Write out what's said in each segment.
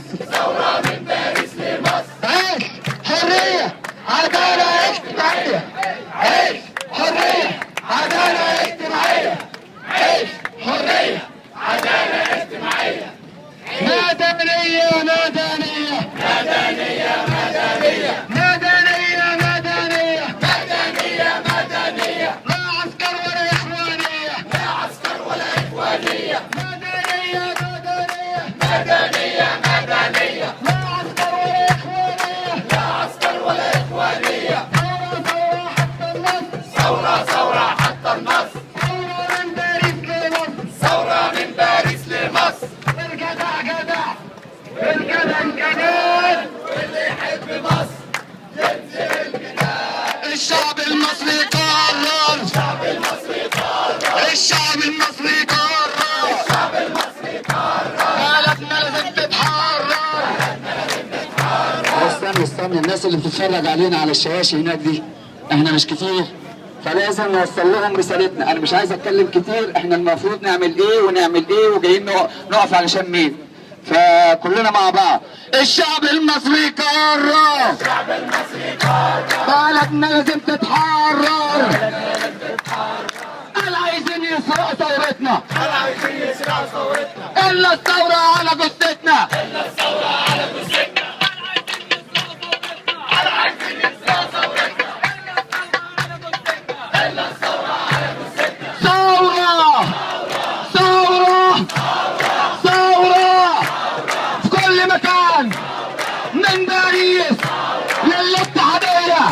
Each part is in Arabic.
ثورة من باريس لمصر. عيش حرية عدالة اجتماعية. عيش حرية عدالة اجتماعية. عيش حرية عدالة اجتماعية. مدنية مدنية مدنية مدنية مدنية مدنية مدنية مدنية. لا عسكر ولا إخوانية. لا عسكر ولا إخوانية. مدنية مدنية مدنية مدنية. لا عسكر ولا إخوانية. لا عسكر ولا إخوانية. ثورة ثورة حتى النصر. ثورة ثورة حتى النصر. ثورة من باريس لمصر. ثورة من باريس لمصر. الجدع جدع الجدع جدع. واللي يحب مصر ينزل الجدال. الشعب المصري قرر. الشعب المصري قرر. الشعب المصري قرر. الشعب المصري قرر. بلدنا لازم تتحرر. استنى الناس اللي بتتفرج علينا على الشاشة هناك دي احنا مش كتير، فلازم نوصل لهم رسالتنا. انا مش عايز اتكلم كتير، احنا المفروض نعمل ايه ونعمل ايه وجايين نقف علشان مين، فكلنا مع بعض. الشعب المصري قرر. الشعب المصري قرر. بلدنا لازم تتحرر. قال عايزين يسرقوا ثورتنا. قال عايزين يسرقوا ثورتنا. الا الثورة على جثتنا. إلا الثورة على جثتنا. قال عايزين يسرقوا ثورتنا. إلا الثورة على جثتنا. ثورة ثورة ثورة في كل مكان، من باريس للاتحادية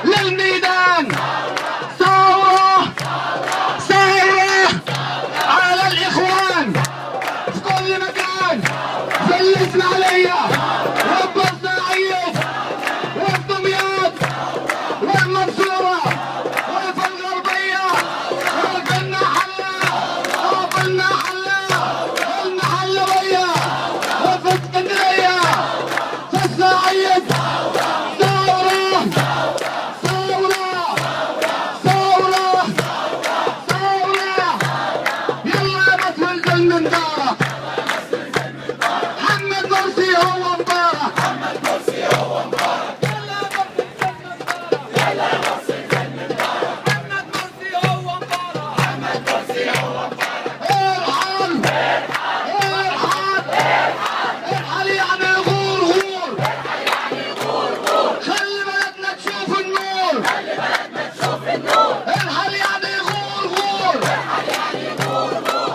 للميدان. ثورة ثورة على الإخوان في كل مكان، في الإسماعيلية والبصرية وفي دمياط والمنصورة وفي الغربية وفي المحلة وفي المحلوية وفي اسكندرية في الصعيد. ثورة ثورة ثورة ثورة. يلا يا مصر الجن مبارك. محمد مرسي هو مبارك. محمد مرسي هو مبارك. يلا يا مصر الجن مبارك. محمد مرسي هو مبارك. محمد مرسي هو مبارك. ارحل ارحل ارحل يعني غور. خلي بلدنا تشوف النور. خلي بلدنا تشوف النور. ارحل يعني غور.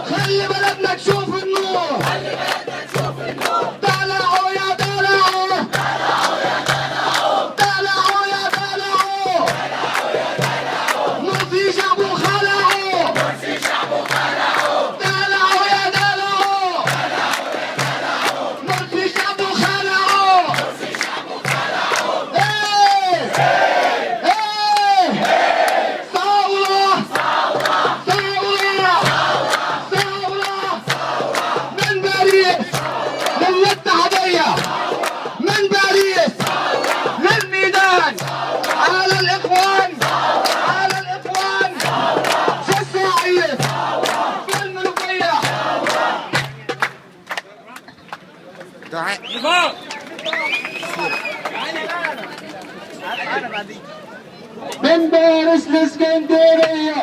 خلي بلدنا تشوف النور. خلي بلدنا تشوف النور. دلعوا يا دلعوا. دلعوا يا دلعوا. مرسي شعبه خلعوا. مرسي شعبه خلعوا. دلعوا يا دلعوا. مرسي شعبه خلعوا. مرسي شعبه خلعوا. ايه ايه ثورة ثورة ثورة من باريس للاتحادية، من باريس للميدان. على الإخوان على الإخوان في الصعيد في المنوفية. من باريس لاسكندرية.